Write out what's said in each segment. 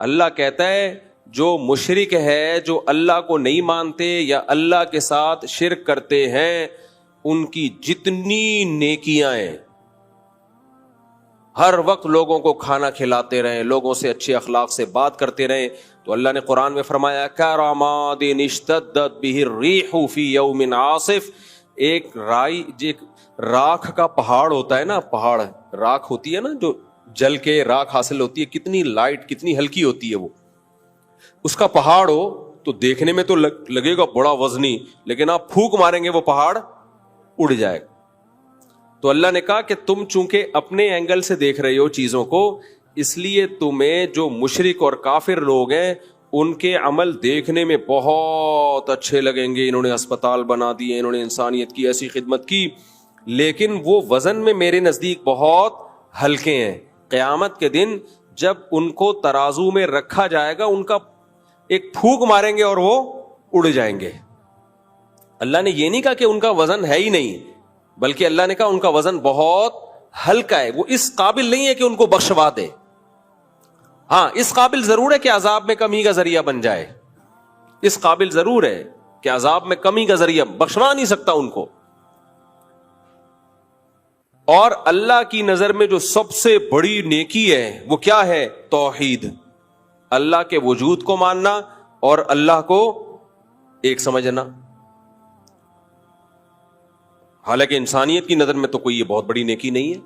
اللہ کہتا ہے جو مشرک ہے، جو اللہ کو نہیں مانتے یا اللہ کے ساتھ شرک کرتے ہیں، ان کی جتنی نیکیاں ہیں، ہر وقت لوگوں کو کھانا کھلاتے رہیں، لوگوں سے اچھے اخلاق سے بات کرتے رہیں، تو اللہ نے قرآن میں فرمایا کَرَمَادٍ اشْتَدَّتْ بِهِ الرِّيحُ فِي يَوْمٍ عَاصِفٍ، ایک راکھ کا پہاڑ ہوتا ہے نا، پہاڑ راکھ ہوتی ہے نا، جو جل کے راکھ حاصل ہوتی ہے، کتنی لائٹ کتنی ہلکی ہوتی ہے وہ، اس کا پہاڑ ہو تو دیکھنے میں تو لگے گا بڑا وزنی، لیکن آپ پھونک ماریں گے وہ پہاڑ اڑ جائے گا۔ تو اللہ نے کہا کہ تم چونکہ اپنے اینگل سے دیکھ رہے ہو چیزوں کو، اس لیے تمہیں جو مشرک اور کافر لوگ ہیں ان کے عمل دیکھنے میں بہت اچھے لگیں گے، انہوں نے ہسپتال بنا دیے، انہوں نے انسانیت کی ایسی خدمت کی، لیکن وہ وزن میں میرے نزدیک بہت ہلکے ہیں۔ قیامت کے دن جب ان کو ترازو میں رکھا جائے گا، ان کا ایک پھونک ماریں گے اور وہ اڑ جائیں گے۔ اللہ نے یہ نہیں کہا کہ ان کا وزن ہے ہی نہیں، بلکہ اللہ نے کہا ان کا وزن بہت ہلکا ہے، وہ اس قابل نہیں ہے کہ ان کو بخشوا دے۔ ہاں، اس قابل ضرور ہے کہ عذاب میں کمی کا ذریعہ بن جائے، اس قابل ضرور ہے کہ عذاب میں کمی کا ذریعہ، بخشوا نہیں سکتا ان کو۔ اور اللہ کی نظر میں جو سب سے بڑی نیکی ہے وہ کیا ہے؟ توحید، اللہ کے وجود کو ماننا اور اللہ کو ایک سمجھنا۔ حالانکہ انسانیت کی نظر میں تو کوئی یہ بہت بڑی نیکی نہیں ہے۔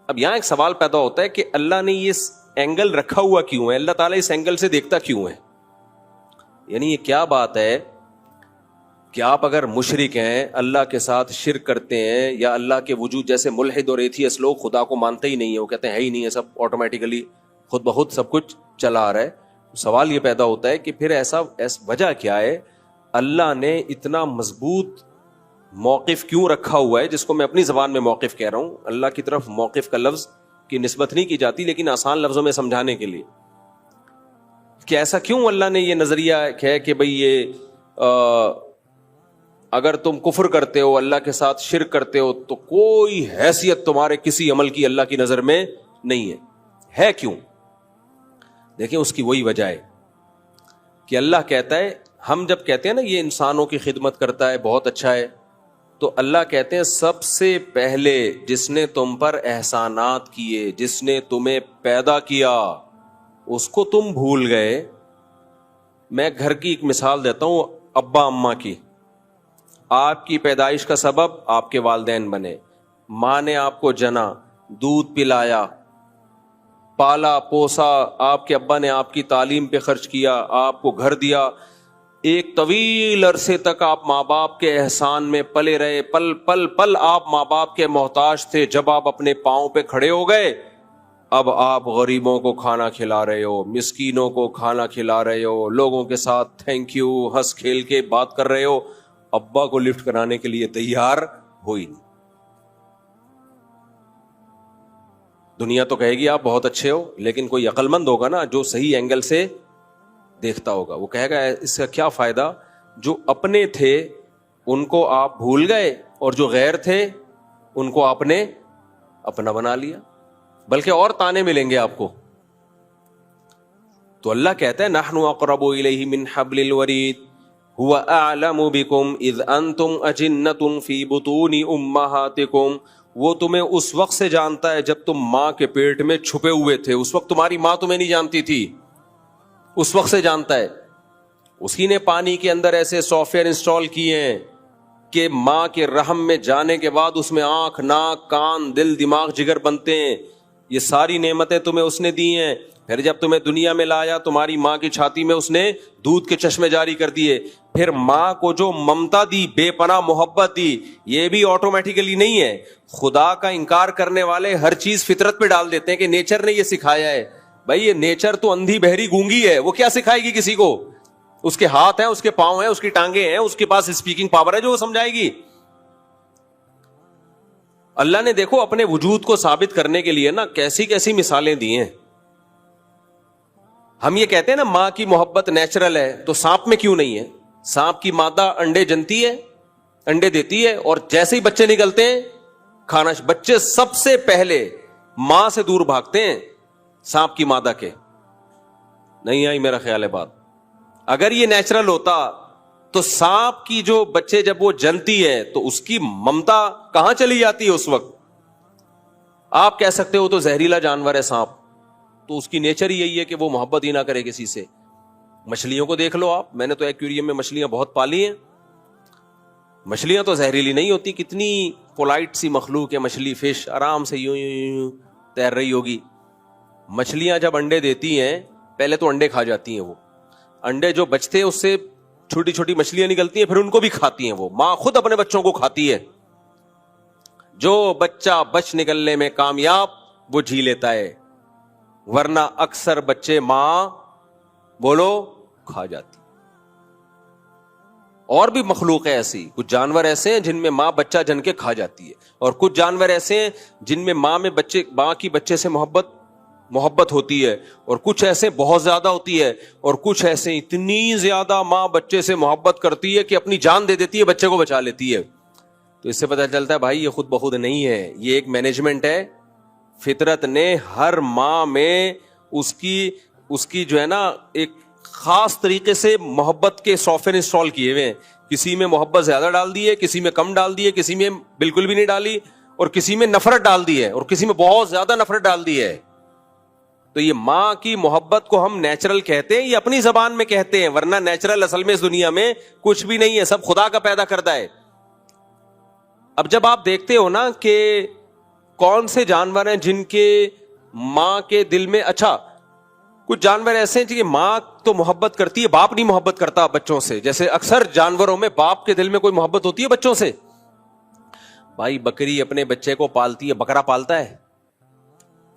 اب یہاں ایک سوال پیدا ہوتا ہے کہ اللہ نے یہ اینگل رکھا ہوا کیوں ہے؟ اللہ تعالیٰ اس اینگل سے دیکھتا کیوں ہے؟ یعنی یہ کیا بات ہے کہ آپ اگر مشرک ہیں، اللہ کے ساتھ شرک کرتے ہیں، یا اللہ کے وجود، جیسے ملحد اور ایتھیسٹ لوگ خدا کو مانتے ہی نہیں ہیں، وہ کہتے ہیں ہے ہی نہیں ہے، سب آٹومیٹیکلی خود بخود سب کچھ چلا آ رہا ہے۔ سوال یہ پیدا ہوتا ہے کہ پھر ایسا وجہ کیا ہے؟ اللہ نے اتنا مضبوط موقف کیوں رکھا ہوا ہے، جس کو میں اپنی زبان میں موقف کہہ رہا ہوں؟ اللہ کی طرف موقف کا لفظ کی نسبت نہیں کی جاتی، لیکن آسان لفظوں میں سمجھانے کے لیے کہ ایسا کیوں اللہ نے یہ نظریہ ہے کہ بھئی یہ اگر تم کفر کرتے ہو، اللہ کے ساتھ شرک کرتے ہو، تو کوئی حیثیت تمہارے کسی عمل کی اللہ کی نظر میں نہیں ہے کیوں؟ دیکھیں اس کی وہی وجہ ہے کہ اللہ کہتا ہے، ہم جب کہتے ہیں نا یہ انسانوں کی خدمت کرتا ہے، بہت اچھا ہے، تو اللہ کہتے ہیں سب سے پہلے جس نے تم پر احسانات کیے، جس نے تمہیں پیدا کیا، اس کو تم بھول گئے۔ میں گھر کی ایک مثال دیتا ہوں، ابا اماں کی۔ آپ کی پیدائش کا سبب آپ کے والدین بنے، ماں نے آپ کو جنا، دودھ پلایا، پالا پوسا، آپ کے ابا نے آپ کی تعلیم پہ خرچ کیا، آپ کو گھر دیا، ایک طویل عرصے تک آپ ماں باپ کے احسان میں پلے رہے، پل پل پل آپ ماں باپ کے محتاج تھے۔ جب آپ اپنے پاؤں پہ کھڑے ہو گئے، اب آپ غریبوں کو کھانا کھلا رہے ہو، مسکینوں کو کھانا کھلا رہے ہو، لوگوں کے ساتھ تھینک یو ہنس کھیل کے بات کر رہے ہو، ابا کو لفٹ کرانے کے لیے تیار ہوئی نہیں۔ دنیا تو کہے گی آپ بہت اچھے ہو، لیکن کوئی عقل مند ہوگا نا جو صحیح اینگل سے دیکھتا ہوگا، وہ کہے گا اس کا کیا فائدہ، جو اپنے تھے ان کو آپ بھول گئے، اور جو غیر تھے ان کو آپ نے اپنا بنا لیا، بلکہ اور تانے ملیں گے آپ کو۔ تو اللہ کہتا ہے نحن اقرب الیہ من حبل الورید هو اعلم بکم اذ انتم اجنۃ فی بطون امہاتکم، وہ تمہیں اس وقت سے جانتا ہے جب تم ماں کے پیٹ میں چھپے ہوئے تھے، اس وقت تمہاری ماں تمہیں نہیں جانتی تھی، اس وقت سے جانتا ہے۔ اسی نے پانی کے اندر ایسے سافٹ ویئر انسٹال کیے ہیں کہ ماں کے رحم میں جانے کے بعد اس میں آنکھ، ناک، کان، دل، دماغ، جگر بنتے ہیں۔ یہ ساری نعمتیں تمہیں اس نے دی ہیں۔ پھر جب تمہیں دنیا میں لایا، تمہاری ماں کی چھاتی میں اس نے دودھ کے چشمے جاری کر دیے۔ پھر ماں کو جو ممتا دی، بے پناہ محبت دی، یہ بھی آٹومیٹیکلی نہیں ہے۔ خدا کا انکار کرنے والے ہر چیز فطرت پہ ڈال دیتے ہیں کہ نیچر نے یہ سکھایا ہے۔ بھائی یہ نیچر تو اندھی بہری گونگی ہے، وہ کیا سکھائے گی کسی کو؟ اس کے ہاتھ ہیں، اس کے پاؤں ہیں، اس کی ٹانگیں ہیں، اس کے پاس اسپیکنگ پاور ہے جو وہ سمجھائے گی۔ اللہ نے دیکھو اپنے وجود کو ثابت کرنے کے لیے نا کیسی کیسی مثالیں دی ہیں۔ ہم یہ کہتے ہیں نا ماں کی محبت نیچرل ہے، تو سانپ میں کیوں نہیں ہے؟ سانپ کی مادہ انڈے جنتی ہے، انڈے دیتی ہے، اور جیسے ہی بچے نکلتے ہیں کھانا، بچے سب سے پہلے ماں سے دور بھاگتے ہیں سانپ کی مادہ کے۔ نہیں آئی میرا خیال ہے بات. اگر یہ نیچرل ہوتا تو سانپ کی جو بچے جب وہ جنتی ہے تو اس کی ممتا کہاں چلی جاتی ہے اس وقت؟ آپ کہہ سکتے ہو تو زہریلا جانور ہے سانپ, تو اس کی نیچر ہی یہی ہے کہ وہ محبت ہی نہ کرے کسی سے. مچھلیوں کو دیکھ لو آپ, میں نے تو ایکویریم میں مچھلیاں بہت پالی ہیں. مچھلیاں تو زہریلی نہیں ہوتی, کتنی پولائٹ سی مخلوق ہے مچھلی, فش آرام سے یوں یوں یوں تیر رہی ہوگی. مچھلیاں جب انڈے دیتی ہیں پہلے تو انڈے کھا جاتی ہیں, وہ انڈے جو بچتے ہیں اس سے چھوٹی چھوٹی مچھلیاں نکلتی ہیں, پھر ان کو بھی کھاتی ہیں. وہ ماں خود اپنے بچوں کو کھاتی ہے. جو بچہ بچ نکلنے میں کامیاب وہ جی لیتا ہے, ورنہ اکثر بچے ماں بولو کھا جاتی. اور بھی مخلوق ہے ایسی, کچھ جانور ایسے ہیں جن میں ماں بچہ جن کے کھا جاتی ہے, اور کچھ جانور ایسے ہیں جن میں ماں کی بچے سے محبت ہوتی ہے, اور کچھ ایسے بہت زیادہ ہوتی ہے, اور کچھ ایسے اتنی زیادہ ماں بچے سے محبت کرتی ہے کہ اپنی جان دے دیتی ہے, بچے کو بچا لیتی ہے. تو اس سے پتہ چلتا ہے بھائی یہ خود بخود نہیں ہے, یہ ایک مینجمنٹ ہے. فطرت نے ہر ماں میں اس کی جو ہے نا ایک خاص طریقے سے محبت کے سافٹ ویئر انسٹال کیے ہوئے ہیں. کسی میں محبت زیادہ ڈال دی ہے, کسی میں کم ڈال دی ہے, کسی میں بالکل بھی نہیں ڈالی, اور کسی میں نفرت ڈال دی ہے, اور کسی میں بہت زیادہ نفرت ڈال دی ہے. تو یہ ماں کی محبت کو ہم نیچرل کہتے ہیں, یہ اپنی زبان میں کہتے ہیں, ورنہ نیچرل اصل میں اس دنیا میں کچھ بھی نہیں ہے, سب خدا کا پیدا کرتا ہے. اب جب آپ دیکھتے ہو نا کہ کون سے جانور ہیں جن کے ماں کے دل میں, اچھا کچھ جانور ایسے ہیں کہ ماں تو محبت کرتی ہے, باپ نہیں محبت کرتا بچوں سے. جیسے اکثر جانوروں میں باپ کے دل میں کوئی محبت ہوتی ہے بچوں سے. بھائی بکری اپنے بچے کو پالتی ہے, بکرا پالتا ہے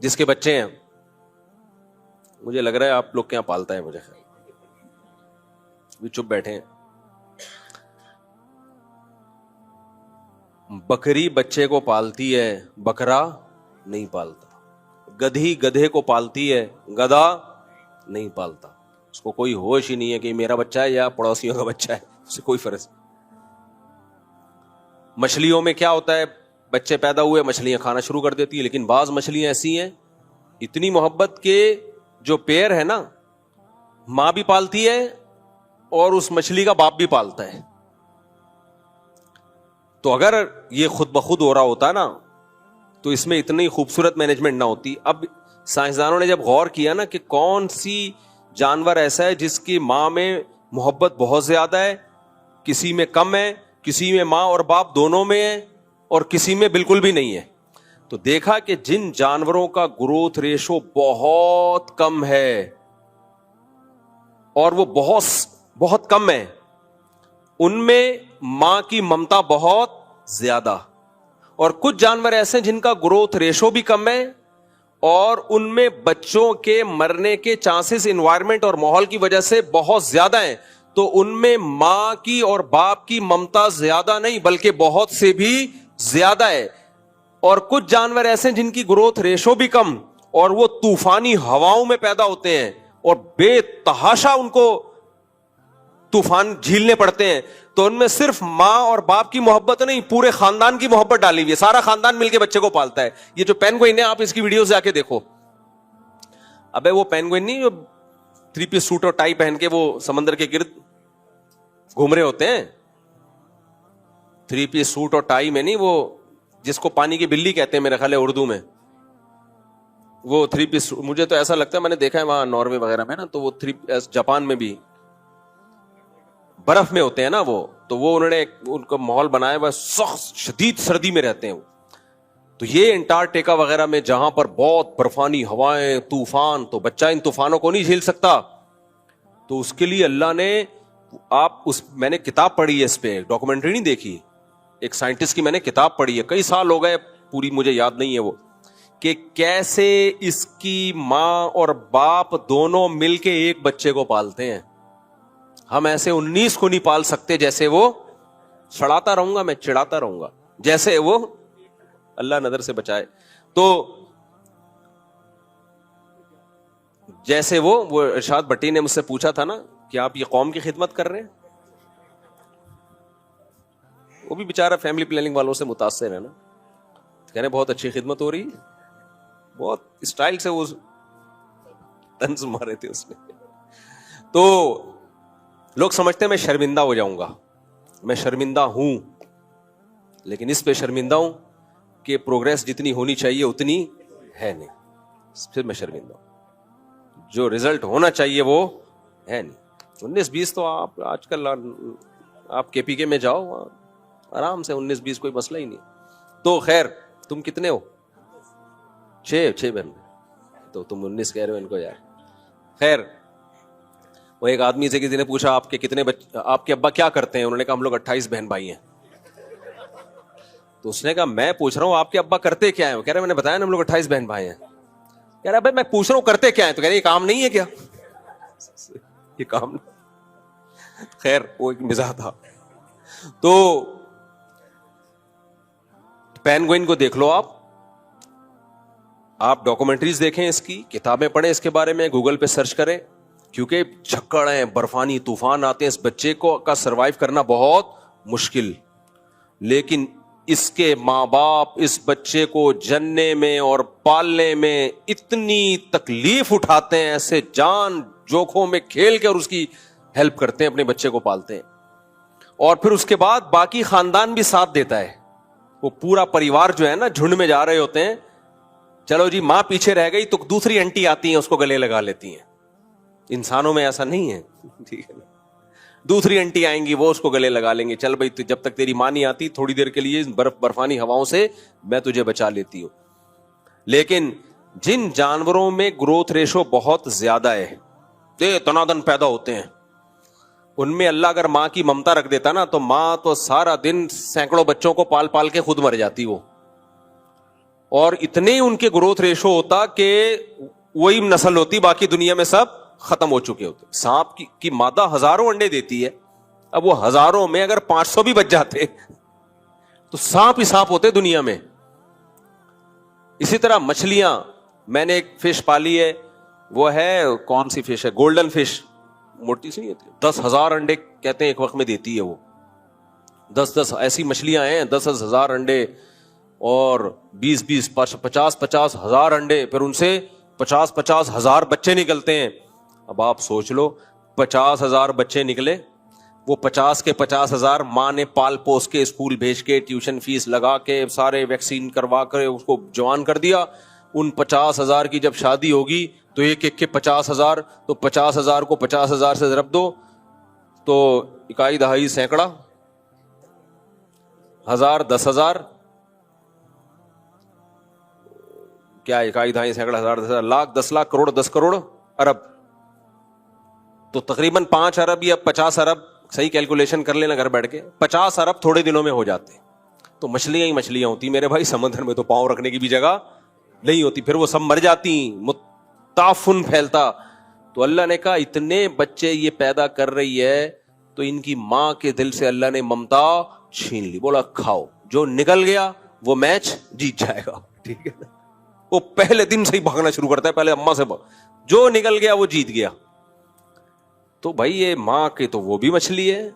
جس کے بچے ہیں؟ مجھے لگ رہا ہے آپ لوگ کیا پالتا ہے, مجھے خیال بھی چپ بیٹھے ہیں. بکری بچے کو پالتی ہے, بکرا نہیں پالتا. گدھی گدھے کو پالتی ہے, گدھا نہیں پالتا. اس کو کوئی ہوش ہی نہیں ہے کہ میرا بچہ ہے یا پڑوسیوں کا بچہ ہے, اس سے کوئی فرق. مچھلیوں میں کیا ہوتا ہے, بچے پیدا ہوئے مچھلیاں کھانا شروع کر دیتی ہے, لیکن بعض مچھلیاں ایسی ہیں اتنی محبت کے جو پیر ہے نا, ماں بھی پالتی ہے اور اس مچھلی کا باپ بھی پالتا ہے. تو اگر یہ خود بخود ہو رہا ہوتا نا تو اس میں اتنی خوبصورت مینجمنٹ نہ ہوتی. اب سائنسدانوں نے جب غور کیا نا کہ کون سی جانور ایسا ہے جس کی ماں میں محبت بہت زیادہ ہے, کسی میں کم ہے, کسی میں ماں اور باپ دونوں میں ہے, اور کسی میں بالکل بھی نہیں ہے, تو دیکھا کہ جن جانوروں کا گروتھ ریشو بہت کم ہے اور وہ بہت کم ہے, ان میں ماں کی ممتا بہت زیادہ. اور کچھ جانور ایسے جن کا گروتھ ریشو بھی کم ہے اور ان میں بچوں کے مرنے کے چانسز انوائرمنٹ اور ماحول کی وجہ سے بہت زیادہ ہیں, تو ان میں ماں کی اور باپ کی ممتا زیادہ نہیں بلکہ بہت سے بھی زیادہ ہے. اور کچھ جانور ایسے جن کی گروتھ ریشو بھی کم اور وہ طوفانی ہواؤں میں پیدا ہوتے ہیں اور بے تحاشا ان کو طوفان جھیلنے پڑتے ہیں, تو ان میں صرف ماں اور باپ کی محبت نہیں, پورے خاندان کی محبت ڈالی ہوئی ہے, سارا خاندان مل کے بچے کو پالتا ہے. یہ جو پینگوئن ہے آپ اس کی ویڈیوز جا کے دیکھو. ابے وہ پینگوئن نہیں جو 3 پیس سوٹ اور ٹائی پہن کے وہ سمندر کے گرد گھوم رہے ہوتے ہیں, 3 پیس سوٹ اور ٹائی میں نہیں, وہ جس کو پانی کی بلی کہتے ہیں میرے خیال ہے اردو میں, وہ 3 پیس. مجھے تو ایسا لگتا ہے, میں نے دیکھا ہے وہاں ناروے وغیرہ میں نا, تو وہ 3 جاپان میں بھی برف میں ہوتے ہیں نا وہ, تو وہ انہوں نے ان کا ماحول بنایا ہوا, سخت شدید سردی میں رہتے ہیں وہ. تو یہ انٹارکٹیکا وغیرہ میں جہاں پر بہت برفانی ہوائیں, طوفان, تو بچہ ان طوفانوں کو نہیں جھیل سکتا. تو اس کے لیے اللہ نے میں نے کتاب پڑھی ہے اس پہ, ڈاکومنٹری نہیں دیکھی, ایک سائنٹسٹ کی میں نے کتاب پڑھی ہے, کئی سال ہو گئے, پوری مجھے یاد نہیں ہے وہ, کہ کیسے اس کی ماں اور باپ دونوں مل کے ایک بچے کو پالتے ہیں. ہم ایسے 19 کو نہیں پال سکتے جیسے وہ, چڑھاتا رہوں گا میں, چڑھاتا رہوں گا, جیسے وہ, اللہ نظر سے بچائے, تو جیسے وہ ارشاد بٹی نے مجھ سے پوچھا تھا نا کہ آپ یہ قوم کی خدمت کر رہے ہیں, وہ بھی بیچارہ فیملی پلاننگ والوں سے متاثر ہے نا, کہنے بہت اچھی خدمت ہو رہی ہے, بہت اسٹائل سے وہ طنز مارے تھے اس میں. تو لوگ سمجھتے ہیں میں شرمندہ ہو جاؤں گا. میں شرمندہ ہوں, لیکن اس پہ شرمندہ ہوں کہ پروگریس جتنی ہونی چاہیے اتنی ہے نہیں. پھر میں شرمندہ ہوں. جو رزلٹ ہونا چاہیے وہ ہے نہیں. 19-20 تو آپ آج کل آپ کے پی کے میں جاؤ آرام سے, 19-20 کوئی مسئلہ ہی نہیں. تو خیر, تم کتنے ہو؟ 6 بہن. تو تم 19 کہہ رہے ہو ان کو یار. خیر, وہ ایک آدمی سے کسی نے پوچھا آپ کے کتنے بچے, آپ کے ابا کیا کرتے ہیں؟ انہوں نے کہا ہم لوگ 28 بہن بھائی ہیں. تو اس نے کہا میں پوچھ رہا ہوں آپ کے ابا کرتے کیا ہیں؟ کہہ رہے میں نے بتایا نا ہم لوگ 28 بہن بھائی ہیں. کہہ رہا بھائی میں پوچھ رہا ہوں کرتے کیا ہیں؟ تو کہہ رہے یہ کام نہیں ہے کیا؟ یہ کام نہیں. خیر, وہ ایک مزاح تھا. تو پینگوئن کو دیکھ لو, آپ ڈاکومنٹریز دیکھیں, اس کی کتابیں پڑھیں اس کے بارے میں, گوگل پہ سرچ کریں, کیونکہ جھکڑ ہیں, برفانی طوفان آتے ہیں, اس بچے کو کا سروائیو کرنا بہت مشکل. لیکن اس کے ماں باپ اس بچے کو جننے میں اور پالنے میں اتنی تکلیف اٹھاتے ہیں, ایسے جان جوکھوں میں کھیل کے اور اس کی ہیلپ کرتے ہیں, اپنے بچے کو پالتے ہیں. اور پھر اس کے بعد باقی خاندان بھی ساتھ دیتا ہے. وہ پورا پریوار جو ہے نا جھنڈ میں جا رہے ہوتے ہیں, چلو جی ماں پیچھے رہ گئی تو دوسری انٹی آتی ہیں اس کو گلے لگا لیتی ہیں. انسانوں میں ایسا نہیں ہے, ٹھیک ہے نا. دوسری انٹی آئیں گی وہ اس کو گلے لگا لیں گے, چل بھائی جب تک تیری ماں نہیں آتی تھوڑی دیر کے لیے برفانی ہواؤں سے میں تجھے بچا لیتی ہوں. لیکن جن جانوروں میں گروتھ ریشو بہت زیادہ ہے, تنادن پیدا ہوتے ہیں, ان میں اللہ اگر ماں کی ممتا رکھ دیتا نا تو ماں تو سارا دن سینکڑوں بچوں کو پال پال کے خود مر جاتی وہ, اور اتنے ان کے گروتھ ریشو ہوتا کہ وہی نسل ہوتی, باقی دنیا میں سب ختم ہو چکے ہوتے. سانپ کی مادہ ہزاروں انڈے دیتی ہے, اب وہ ہزاروں میں اگر 500 بھی بچ جاتے تو سانپ ہی سانپ ہوتے دنیا میں. اسی طرح مچھلیاں, میں نے ایک فش پالی ہے, وہ ہے کون سی فش ہے, گولڈن فش, موٹی سی نہیں ہوتی, 10,000 انڈے کہتے ہیں ایک وقت میں دیتی ہے وہ. 10 ایسی مچھلیاں ہیں, 10,000 انڈے, اور 20 50 ہزار انڈے, پھر ان سے 50 ہزار بچے نکلتے ہیں. اب آپ سوچ لو 50,000 بچے نکلے, وہ 50 کے 50,000 ماں نے پال پوس کے اسکول بھیج کے ٹیوشن فیس لگا کے سارے ویکسین کروا کر اس کو جوان کر دیا. ان 50,000 کی جب شادی ہوگی تو ایک ایک کے 50,000, تو 50,000 کو 50,000 سے ضرب دو تو اکائی دہائی سینکڑا, ہزار, 10,000, کیا اکائی دہائی سینکڑا, ہزار, 10,000, لاکھ, 10 لاکھ, کروڑ, 10 کروڑ, ارب, تو تقریباً 5 ارب یا 50 ارب, صحیح کیلکولیشن کر لینا گھر بیٹھ کے, 50 ارب تھوڑے دنوں میں ہو جاتے. تو مچھلیاں ہی مچھلیاں ہوتی میرے بھائی, سمندر میں تو پاؤں رکھنے کی بھی جگہ نہیں ہوتی, پھر وہ سب مر جاتی, تعفن پھیلتا. تو اللہ نے کہا اتنے بچے یہ پیدا کر رہی ہے تو ان کی ماں کے دل سے اللہ نے ممتا چھین لی, بولا کھاؤ, جو نکل گیا وہ میچ جیت جائے گا. ٹھیک ہے نا, وہ پہلے دن سے ہی بھاگنا شروع کرتا ہے, پہلے اماں سے جو نکل گیا وہ جیت گیا. تو بھائی یہ ماں کے تو وہ بھی مچھلی ہے.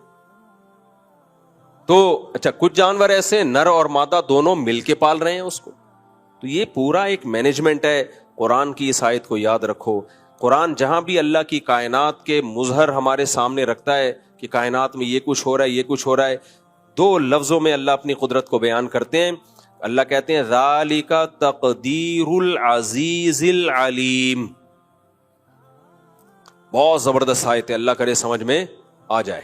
تو اچھا, کچھ جانور ایسے نر اور مادہ دونوں مل کے پال رہے ہیں اس کو, تو یہ پورا ایک مینجمنٹ ہے. قرآن کی اس آیت کو یاد رکھو. قرآن جہاں بھی اللہ کی کائنات کے مظہر ہمارے سامنے رکھتا ہے کہ کائنات میں یہ کچھ ہو رہا ہے, یہ کچھ ہو رہا ہے, 2 لفظوں میں اللہ اپنی قدرت کو بیان کرتے ہیں. اللہ کہتے ہیں ذالک تقدیر العزیز العلیم. بہت زبردست آیت ہے, اللہ کرے سمجھ میں آ جائے.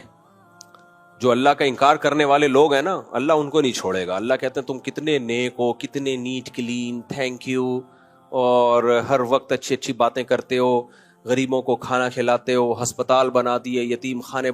جو اللہ کا انکار کرنے والے لوگ ہیں نا, اللہ ان کو نہیں چھوڑے گا. اللہ کہتے ہیں تم کتنے نیک ہو, کتنے نیٹ کلین, تھینک یو, اور ہر وقت اچھی اچھی باتیں کرتے ہو, غریبوں کو کھانا کھلاتے ہو, ہسپتال بنا دیے, یتیم خانے